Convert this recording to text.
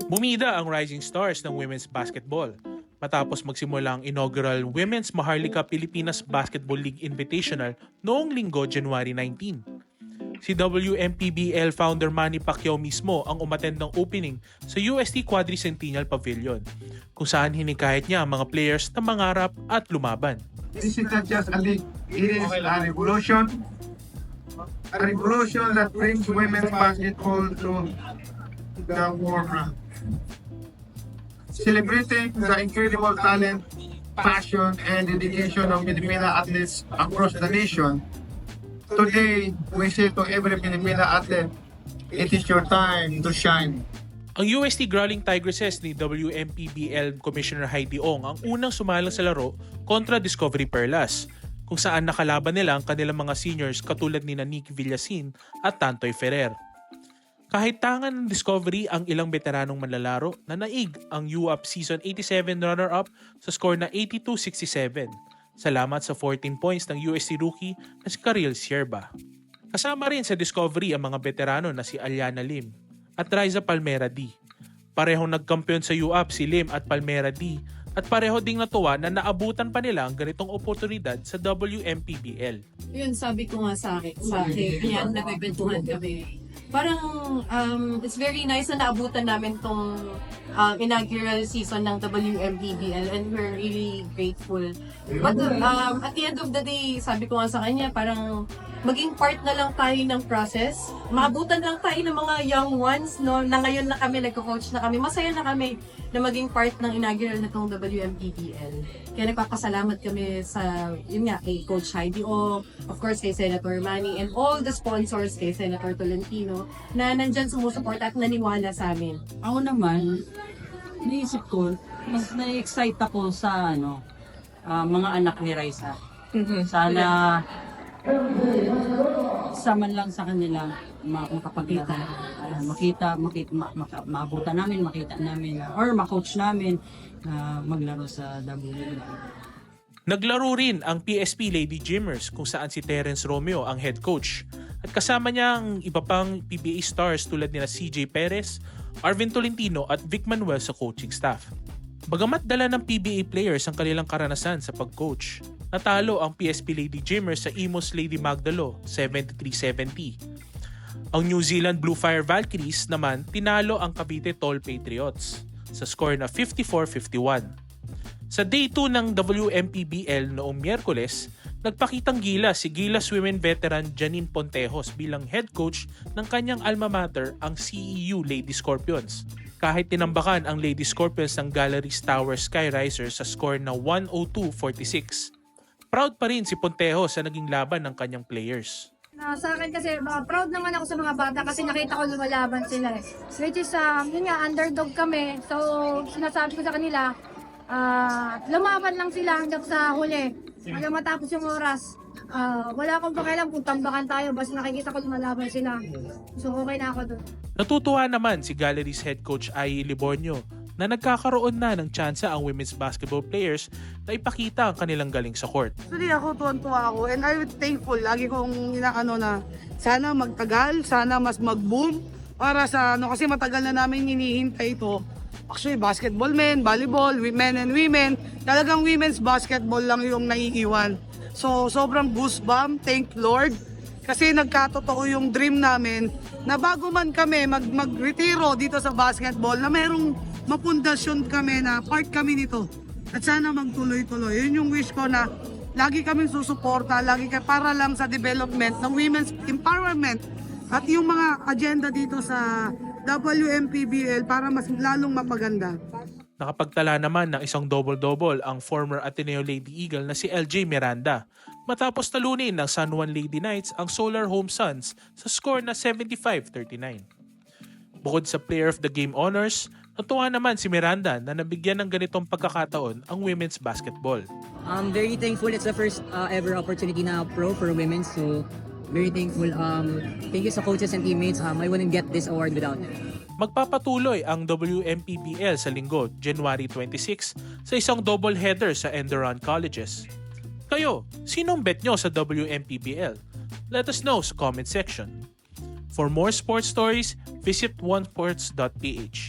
Bumida ang rising stars ng women's basketball matapos magsimula ang inaugural Women's Maharlika Pilipinas Basketball League Invitational noong linggo, January 19. Si WMPBL founder Manny Pacquiao mismo ang umattend ng opening sa UST Quadricentennial Pavilion, kung saan hinikayat niya ang mga players na mangarap at lumaban. This is not just a league, it is a revolution that brings women's basketball to the forefront. Celebrating the incredible talent, passion, and dedication of Filipino athletes across the nation, today we say to every Filipino athlete, it is your time to shine. Ang UST Growling Tigresses ni WMPBL Commissioner Heidi Ong ang unang sumalang sa laro kontra Discovery Perlas, kung saan nakalaban nila ang kanilang mga seniors katulad ni Nick Villasin at Tantoy Ferrer. Kahit tangan ng Discovery ang ilang veteranong manlalaro na naig ang UAP Season 87 runner-up sa score na 82-67. Salamat sa 14 points ng UST rookie na si Karil Sierba. Kasama rin sa Discovery ang mga veterano na si Aliana Lim at Riza Palmera D. Parehong nagkampiyon sa UAP si Lim at Palmera D at pareho ding natuwa na naabutan pa nila ang ganitong oportunidad sa WMPBL. Yun, sabi ko nga sa akin, yan, nagkikwentuhan kami. Parang it's very nice na naabutan namin tong inaugural season ng WMPBL and we're really grateful. But at the end of the day, sabi ko nga sa kanya, parang maging part na lang tayo ng process. Maabutan lang tayo ng mga young ones, no, na ngayon na kami, nagko-coach na kami. Masaya na kami na maging part ng inaugural na itong WMPBL. Kaya nagpapasalamat kami sa, yun nga, kay Coach Heidi O, of course kay Senator Manny, and all the sponsors kay Senator Tolentino na nandyan sumusuport at naniwala sa amin. Ako naman, naisip ko, mas na-excite ako sa mga anak ni Raisa. Sana man lang sa kanila makapagkita, maabutan namin, makita namin, or ma-coach namin na maglaro sa WNBA. Naglaro rin ang PSP Lady Gymmers kung saan si Terence Romeo ang head coach at kasama niya ang iba pang PBA stars tulad nila CJ Perez, Arvin Tolentino at Vic Manuel sa coaching staff. Bagamat dala ng PBA players ang kanilang karanasan sa pag-coach, natalo ang PSP Lady Gymmers sa Imos Lady Magdalo 73-70. Ang New Zealand Blue Fire Valkyries naman tinalo ang Cavite Tall Patriots sa score na 54-51. Sa Day 2 ng WMPBL noong Miyerkules, nagpakitang gila si Gilas Women veteran Janine Pontejos bilang head coach ng kanyang alma mater, ang CEU Lady Scorpions. Kahit tinambakan ang Lady Scorpions ng Galleries Tower Skyrisers sa score na 102-46. Proud pa rin si Pontejos sa naging laban ng kanyang players. Sa akin kasi, proud naman ako sa mga bata kasi nakita ko lumalaban sila. Which is, yun nga, underdog kami. So, sinasabi ko sa kanila, lumaban lang sila hanggang sa huli. Hanggang matapos yung oras. Wala akong pakialam kung tambakan tayo, basta nakikita ko lumalaban sila. So, okay na ako doon. Natutuwa naman si Galleries head coach Ai Libornio na nagkakaroon na ng tsansa ang women's basketball players na ipakita ang kanilang galing sa court. Actually ako tuwan-tuwa ako and I'm thankful. Lagi kong inaano na sana magtagal, sana mas mag-boom para sa kasi matagal na namin hinihintay ito. Actually basketball men, volleyball, men and women, talagang women's basketball lang yung naiiwan. So sobrang goosebump, thank Lord. Kasi nagkatotoo yung dream namin na bago man kami mag-retiro dito sa basketball na merong mapundasyon kami na part kami nito. At sana magtuloy-tuloy. Yun yung wish ko na lagi kaming susuporta, para lang sa development ng women's empowerment at yung mga agenda dito sa WMPBL para mas lalong mapaganda. Nakapagtala naman ng isang double-double ang former Ateneo Lady Eagle na si LJ Miranda matapos talunin ng San Juan Lady Knights ang Solar Home Suns sa score na 75-39. Bukod sa Player of the Game honors, natuwa naman si Miranda na nabigyan ng ganitong pagkakataon ang women's basketball. I'm very thankful. It's the first ever opportunity na pro for women. So, very thankful. Thank you sa coaches and teammates. I wouldn't get this award without them. Magpapatuloy ang WMPBL sa linggo, January 26, sa isang double header sa Enderun Colleges. Kayo, sinong bet nyo sa WMPBL? Let us know sa comment section. For more sports stories, visit onesports.ph.